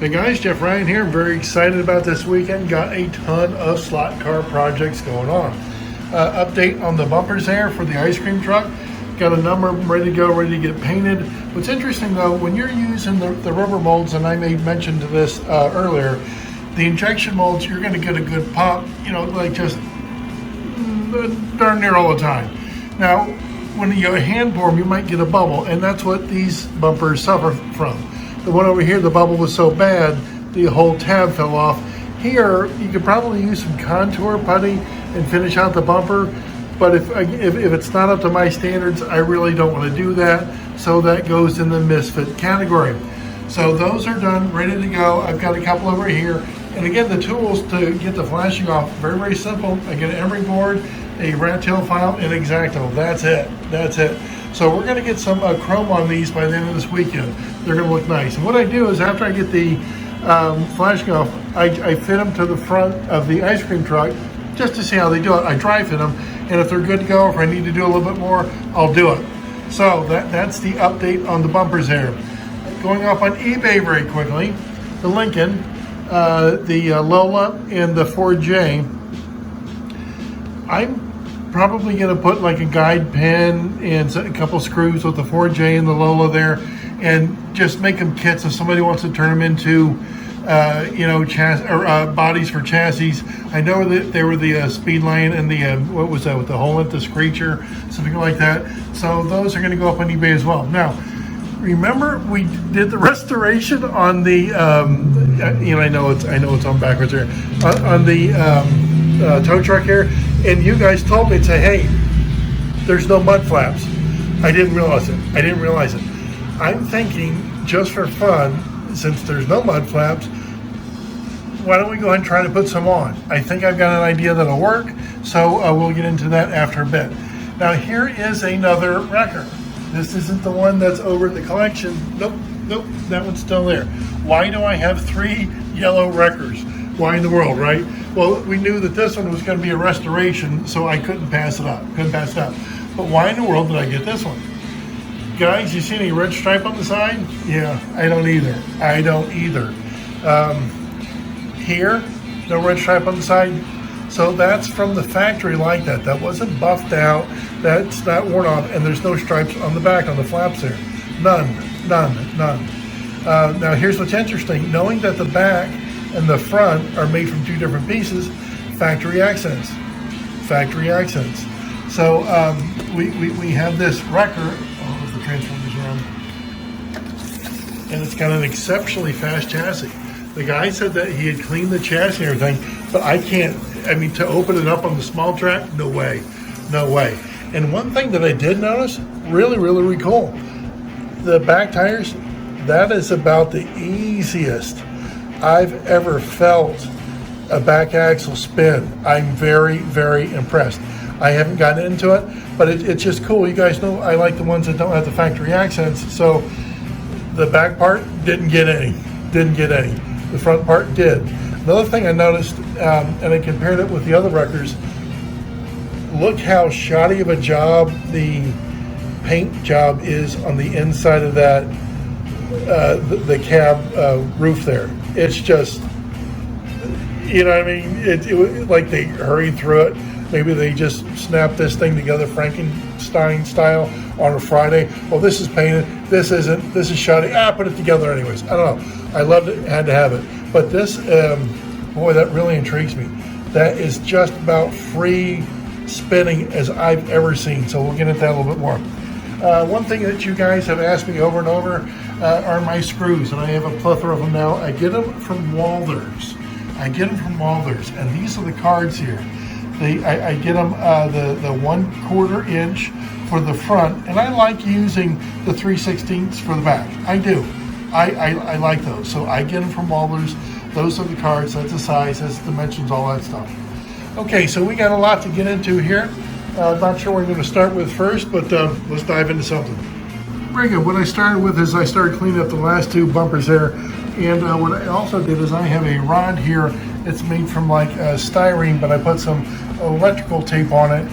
Hey guys, Jeff Ryan here. I'm very excited about this weekend. Got a ton of slot car projects going on. Update on the bumpers there for the ice cream truck. Got a number of them ready to go, ready to get painted. What's interesting though, when you're using the rubber molds, and I made mention to this earlier, the injection molds, you're going to get a good pop, like just darn near all the time. Now, when you hand pour them, you might get a bubble, and that's what these bumpers suffer from. The one over here, the bubble was so bad, the whole tab fell off. Here, you could probably use some contour putty and finish out the bumper, but if it's not up to my standards, I really don't want to do that, so that goes in the misfit category. So those are done, ready to go. I've got a couple over here, and again, the tools to get the flashing off, very, very simple. I get an emery board, a rat tail file, and X-Acto. That's it. So we're going to get some chrome on these by the end of this weekend. They're going to look nice. And what I do is after I get the flashing off, I fit them to the front of the ice cream truck just to see how they do it. I dry fit them, and if they're good to go, if I need to do a little bit more, I'll do it. So that's the update on the bumpers there. Going up on eBay very quickly, the Lincoln, the Lola, and the 4J. I'm probably going to put like a guide pin and a couple screws with the 4J and the Lola there, and just make them kits if somebody wants to turn them into bodies for chassis. I know that they were the speed line and the what was that with the hole at the screecher, something like that. So those are going to go up on eBay as well. Now, remember we did the restoration on the I know it's on backwards here on the tow truck here, and you guys told me to say, hey, there's no mud flaps. I didn't realize it. I'm thinking, just for fun, since there's no mud flaps, why don't we go ahead and try to put some on? I think I've got an idea that'll work, so we'll get into that after a bit. Now here is another wrecker. This isn't the one that's over at the collection. Nope, that one's still there. Why do I have 3 yellow wreckers? Why in the world, right? Well, we knew that this one was going to be a restoration, so I couldn't pass it up. But why in the world did I get this one? Guys, you see any red stripe on the side? Yeah, I don't either. Here, no red stripe on the side. So that's from the factory like that. That wasn't buffed out. That's not worn off, and there's no stripes on the back, on the flaps there. None. Now here's what's interesting. Knowing that the back and the front are made from 2 different pieces, factory accents. So we have this wrecker. Oh, if the transformer's around, and it's got an exceptionally fast chassis. The guy said that he had cleaned the chassis and everything, but I can't. I mean, to open it up on the small track, no way. And one thing that I did notice, really cool, the back tires. That is about the easiest I've ever felt a back axle spin. I'm very, very impressed. I haven't gotten into it, but it's just cool. You guys know I like the ones that don't have the factory accents. So the back part didn't get any. The front part did. Another thing I noticed, and I compared it with the other wreckers, look how shoddy of a job the paint job is on the inside of that the cab roof there. It's just, you know what I mean? It like they hurried through it. Maybe they just snapped this thing together Frankenstein style on a Friday. Well, this is painted. This isn't. This is shoddy. Put it together anyways. I don't know. I loved it. Had to have it. But this, boy, that really intrigues me. That is just about free spinning as I've ever seen. So we'll get into that a little bit more. One thing that you guys have asked me over and over are my screws, and I have a plethora of them now. I get them from Walthers. And these are the cards here. I get them the 1/4 inch for the front, and I like using the 3/16 for the back. I do. I like those. So I get them from Walthers. Those are the cards. That's the size. That's the dimensions. All that stuff. Okay, so we got a lot to get into here. Not sure where we're going to start with first, but let's dive into something. Very good. What I started with is I started cleaning up the last 2 bumpers there, and what I also did is I have a rod here. It's made from like styrene, but I put some electrical tape on it,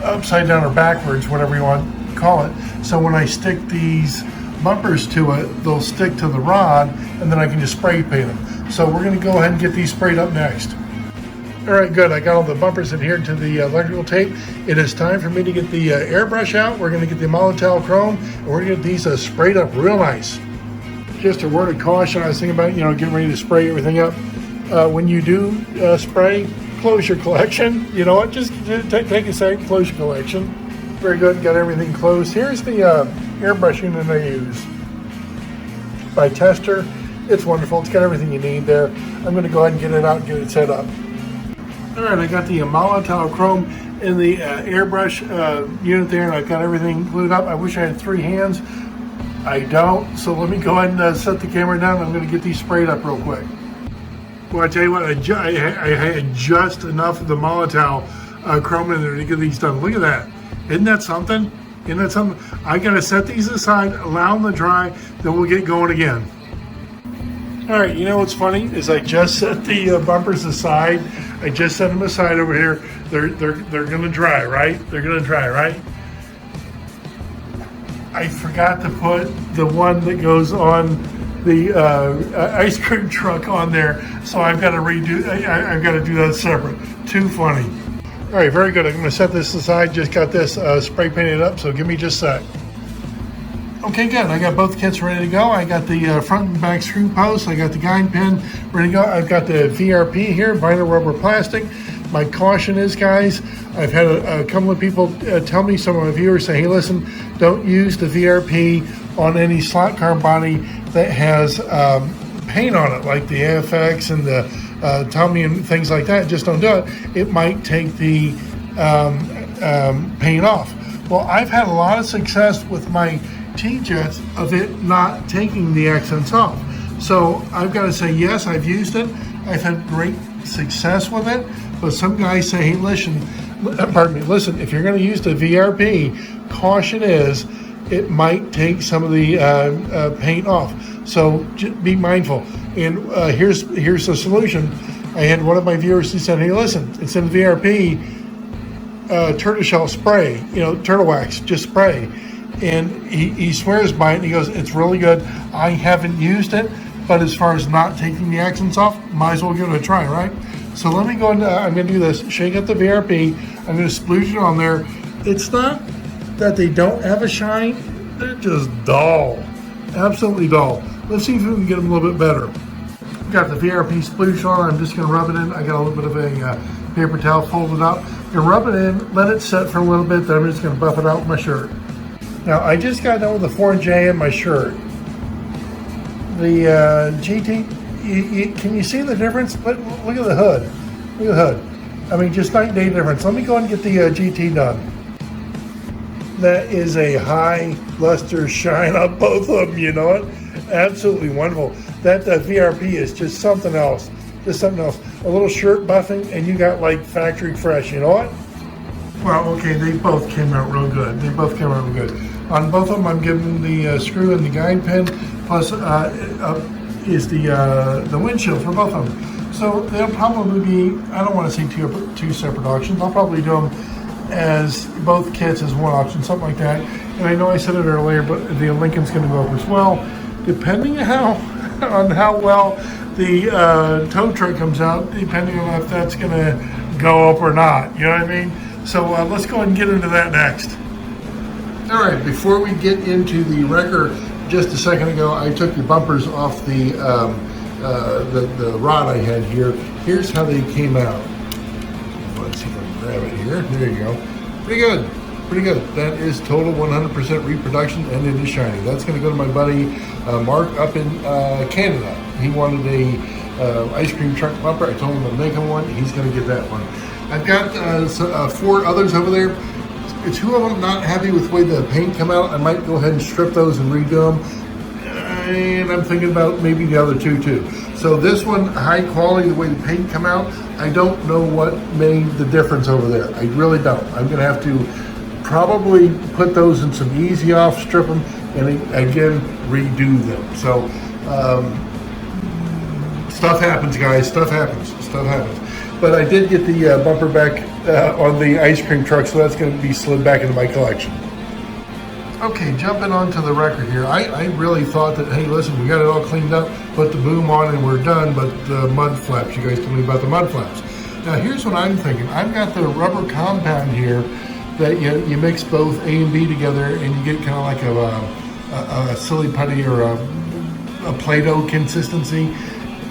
upside down or backwards, whatever you want to call it. So when I stick these bumpers to it, they'll stick to the rod, and then I can just spray paint them. So we're going to go ahead and get these sprayed up next. All right, good. I got all the bumpers adhered to the electrical tape. It is time for me to get the airbrush out. We're going to get the Molotov chrome, and we're going to get these sprayed up real nice. Just a word of caution, I was thinking about, getting ready to spray everything up. When you do spray, close your collection. You know what? Just take a second, close your collection. Very good. Got everything closed. Here's the airbrush unit I use by Tester. It's wonderful. It's got everything you need there. I'm going to go ahead and get it out and get it set up. All right, I got the Molotov chrome in the airbrush unit there, and I've got everything glued up. I wish I had 3 hands. I don't, so let me go ahead and set the camera down. I'm going to get these sprayed up real quick. Well, I tell you what, I had just enough of the Molotov chrome in there to get these done. Look at that. Isn't that something? Isn't that something? I got to set these aside, allow them to dry, then we'll get going again. All right, you know what's funny is I just set the bumpers aside. I just set them aside over here. They're gonna dry, right? They're gonna dry, right? I forgot to put the one that goes on the ice cream truck on there, so I've got to redo. I've got to do that separate. Too funny. All right, very good. I'm gonna set this aside. Just got this spray painted up, so give me just a sec. Okay, good. I got both kits ready to go. I got the front and back screw posts. I got the guide pin ready to go. I've got the VRP here, vinyl rubber plastic. My caution is, guys, I've had a couple of people tell me, some of my viewers say, hey, listen, don't use the VRP on any slot car body that has paint on it, like the AFX and the Tommy and things like that. Just don't do it. It might take the paint off. Well, I've had a lot of success with my T-Jets of it not taking the accents off. So I've got to say, yes, I've used it. I've had great success with it. But some guys say, hey, listen, if you're going to use the VRP, caution is it might take some of the paint off. So just be mindful. And here's the solution. I had one of my viewers who said, hey, listen, instead of VRP, turtle shell spray, turtle wax, just spray. And he swears by it, and he goes, it's really good. I haven't used it, but as far as not taking the accents off, might as well give it a try, right? So let me go and I'm going to do this. Shake up the VRP. I'm going to splooge it on there. It's not that they don't have a shine. They're just dull. Absolutely dull. Let's see if we can get them a little bit better. Got the VRP splooge on. I'm just going to rub it in. I got a little bit of a paper towel folded up. I'm going to rub it in, let it set for a little bit. Then I'm just going to buff it out with my shirt. Now, I just got done with the 4J in my shirt. The GT, can you see the difference? Look at the hood. Look at the hood. I mean, just night and day difference. Let me go and get the GT done. That is a high luster shine on both of them, you know it? Absolutely wonderful. That VRP is just something else. Just something else. A little shirt buffing, and you got like factory fresh, you know what? Well, okay, they both came out real good. They both came out real good. On both of them, I'm giving the screw and the guide pin, plus is the windshield for both of them. So they'll probably be, I don't want to say two separate auctions. I'll probably do them as both kits as one auction, something like that. And I know I said it earlier, but the Lincoln's going to go up as well. Depending on how well the tow truck comes out, depending on if that's going to go up or not. You know what I mean? So let's go ahead and get into that next. All right, before we get into the wrecker, just a second ago, I took the bumpers off the rod I had here. Here's how they came out. Let's see if I can grab it here. There you go. Pretty good. Pretty good. That is total 100% reproduction, and it is shiny. That's going to go to my buddy Mark up in Canada. He wanted a ice cream truck bumper. I told him to make him one. He's going to get that one. I've got 4 others over there. 2 of them not happy with the way the paint come out. I might go ahead and strip those and redo them. And I'm thinking about maybe the other 2 too. So this one, high quality, the way the paint come out, I don't know what made the difference over there. I really don't. I'm going to have to probably put those in some easy off, strip them, and again, redo them. So stuff happens, guys. Stuff happens. Stuff happens. But I did get the bumper back on the ice cream truck, so that's going to be slid back into my collection. Okay, jumping onto the record here. I really thought that, hey, listen, we got it all cleaned up, put the boom on and we're done, but the mud flaps, you guys told me about the mud flaps. Now here's what I'm thinking. I've got the rubber compound here that you mix both A and B together and you get kind of like a silly putty or a Play-Doh consistency.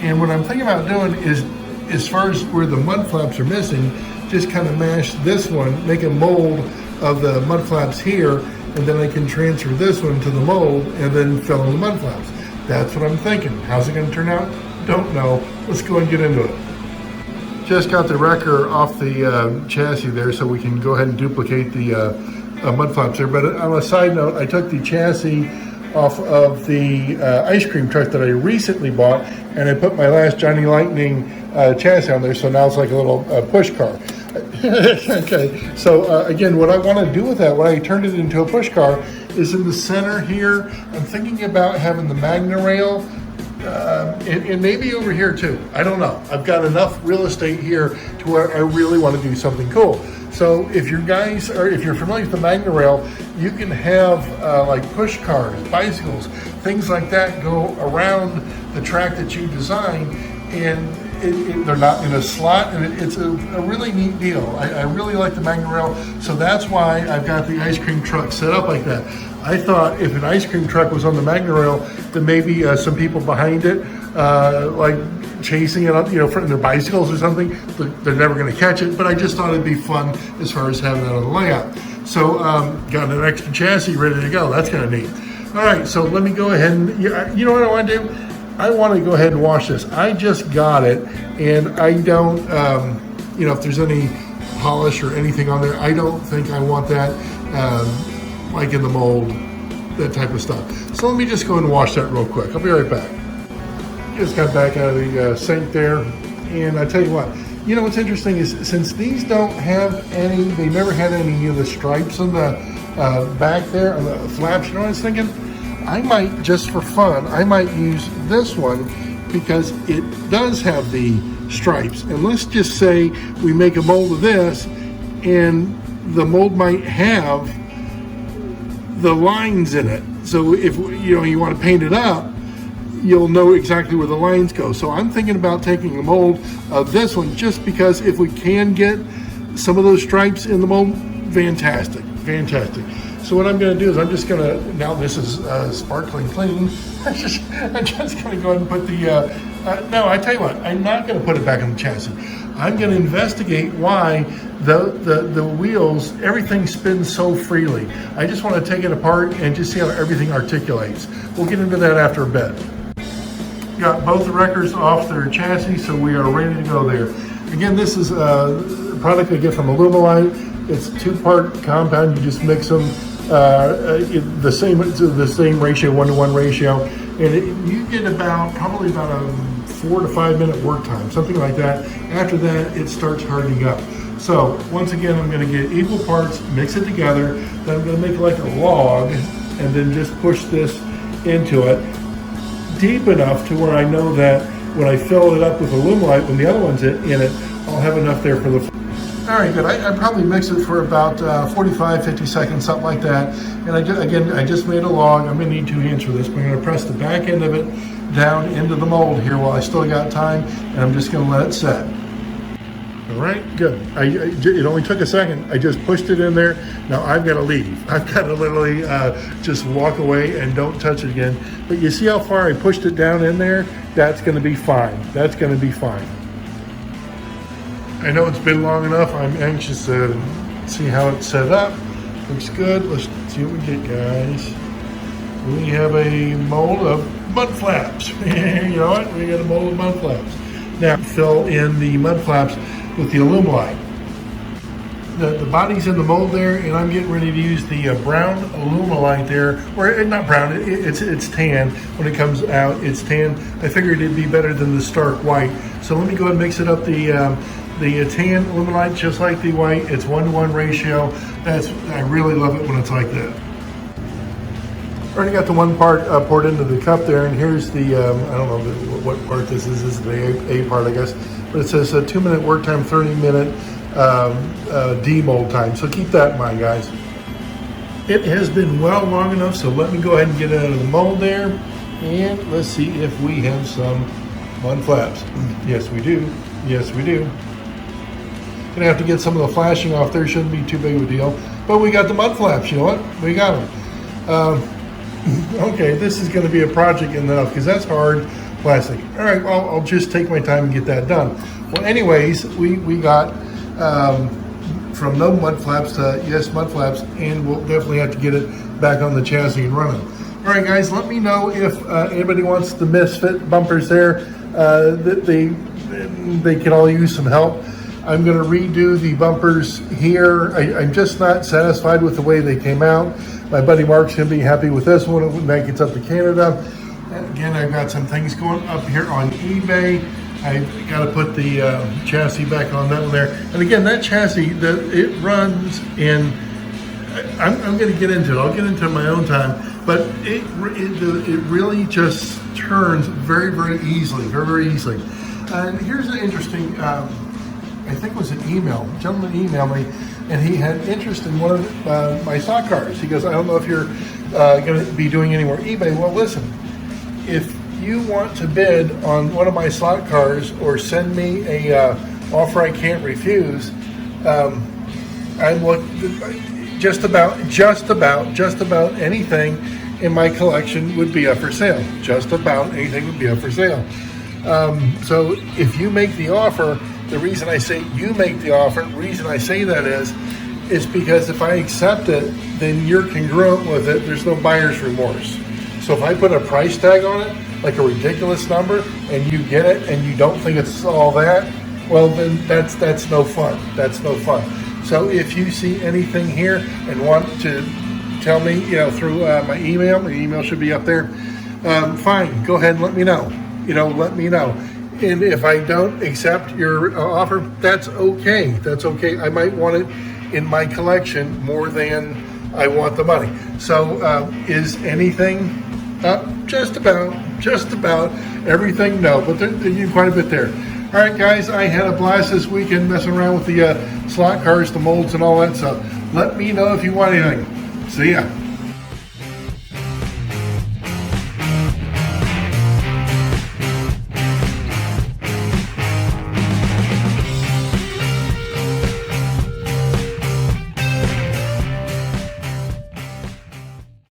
And what I'm thinking about doing is, as far as where the mud flaps are missing, just kind of mash this one, make a mold of the mud flaps here, and then I can transfer this one to the mold and then fill in the mud flaps. That's what I'm thinking. How's it going to turn out? Don't know. Let's go and get into it. Just got the wrecker off the chassis there, so we can go ahead and duplicate the mud flaps there. But on a side note, I took the chassis off of the ice cream truck that I recently bought, and I put my last Johnny Lightning chassis on there, so now it's like a little push car. Okay, so again, what I want to do with that, when I turned it into a push car, is in the center here. I'm thinking about having the Magna rail, and maybe over here too. I don't know. I've got enough real estate here to where I really want to do something cool. So if you guys are, if you're familiar with the Magna rail, you can have like push cars, bicycles, things like that go around the track that you design, and they're not in a slot, and it's a really neat deal. I really like the Magna rail, so that's why I've got the ice cream truck set up like that. I thought if an ice cream truck was on the Magna rail, then maybe some people behind it, like chasing it up, you know, for their bicycles or something, they're never going to catch it. But I just thought it'd be fun as far as having that on the layout. So got an extra chassis ready to go. That's kind of neat. All right, so let me go ahead and, you know what I want to do? I want to go ahead and wash this. I just got it, and I don't, you know, if there's any polish or anything on there, I don't think I want that, like in the mold, that type of stuff. So let me just go and wash that real quick. I'll be right back. Just got back out of the sink there, and I tell you what, you know what's interesting is since these don't have any, they never had any of the stripes on the back there, on the flaps, you know what I was thinking? I might, just for fun, I might use this one because it does have the stripes. And let's just say we make a mold of this, and the mold might have the lines in it. So if you know you want to paint it up, you'll know exactly where the lines go. So I'm thinking about taking a mold of this one, just because if we can get some of those stripes in the mold, fantastic, fantastic. So what I'm going to do is I'm just going to, now this is sparkling clean, I'm just going to go ahead and put the, no, I tell you what, I'm not going to put it back in the chassis. I'm going to investigate why the wheels, everything spins so freely. I just want to take it apart and just see how everything articulates. We'll get into that after a bit. Got both the wreckers off their chassis, so we are ready to go there. Again, this is a product I get from Alumilite. It's 2-part compound. You just mix them the same ratio, 1-to-1 ratio, and you get probably about a 4 to 5 minute work time, something like that. After that, it starts hardening up. So once again, I'm going to get equal parts, mix it together. Then I'm going to make like a log, and then just push this into it deep enough to where I know that when I fill it up with Alumilite, when the other one's in it, I'll have enough there for the. All right, good. I probably mix it for about 45, 50 seconds, something like that. And I just made a log. I'm going to need 2 hands for this, but I'm going to press the back end of it down into the mold here while I still got time, and I'm just going to let it set. All right, good. It only took a second. I just pushed it in there. Now I've got to leave. I've got to literally just walk away and don't touch it again. But you see how far I pushed it down in there? That's going to be fine. That's going to be fine. I know it's been long enough. I'm anxious to see how it's set up. Looks good. Let's see what we get, guys. We have a mold of mud flaps. You know what? We got a mold of mud flaps. Now fill in the mud flaps with the Alumilite. The body's in the mold there, and I'm getting ready to use the brown Alumilite there, or not brown, it's tan. When it comes out, it's tan. I figured it'd be better than the stark white. So let me go ahead and mix it up. The tan Alumilite, just like the white, it's 1-to-1 ratio. I really love it when it's like that. Already got the 1 part poured into the cup there, and here's the, I don't know what part this is. This is the A part, I guess. But it says a 2-minute work time, 30-minute demold time. So keep that in mind, guys. It has been well long enough, so let me go ahead and get it out of the mold there. And let's see if we have some mud flaps. Yes, we do. Yes, we do. Gonna have to get some of the flashing off there. Shouldn't be too big of a deal. But we got the mud flaps, you know what? We got them. Okay, this is gonna be a project enough because that's hard plastic. All right, well, I'll just take my time and get that done. Well, anyways, we got from no mud flaps to yes mud flaps, and we'll definitely have to get it back on the chassis and running. All right, guys, let me know if anybody wants the misfit bumpers there. They could all use some help. I'm going to redo the bumpers here. I'm just not satisfied with the way they came out. My buddy Mark's going to be happy with this one when that gets up to Canada. And again, I've got some things going up here on eBay. I've got to put the chassis back on that one there. And again, that chassis, it runs in, I'm going to get into it. I'll get into it in my own time. But it really just turns very, very easily, very, very easily. And here's an interesting, I think it was an email. A gentleman emailed me, and he had interest in one of my stock cars. He goes, I don't know if you're going to be doing any more eBay. Well, listen, if you want to bid on one of my slot cars or send me a offer I can't refuse, I'm just about anything in my collection would be up for sale. Just about anything would be up for sale. So if you make the offer, the reason I say you make the offer, the reason I say that is because if I accept it, then you're congruent with it. There's no buyer's remorse. So if I put a price tag on it, like a ridiculous number, and you get it and you don't think it's all that, well, then that's no fun. That's no fun. So if you see anything here and want to tell me, through my email should be up there, fine, go ahead and let me know. Let me know. And if I don't accept your offer, that's okay. That's okay. I might want it in my collection more than I want the money. So is anything up? Just about everything, no, but there's quite a bit there. All right, guys, I had a blast this weekend messing around with the slot cars, the molds, and all that stuff. Let me know if you want anything. See ya.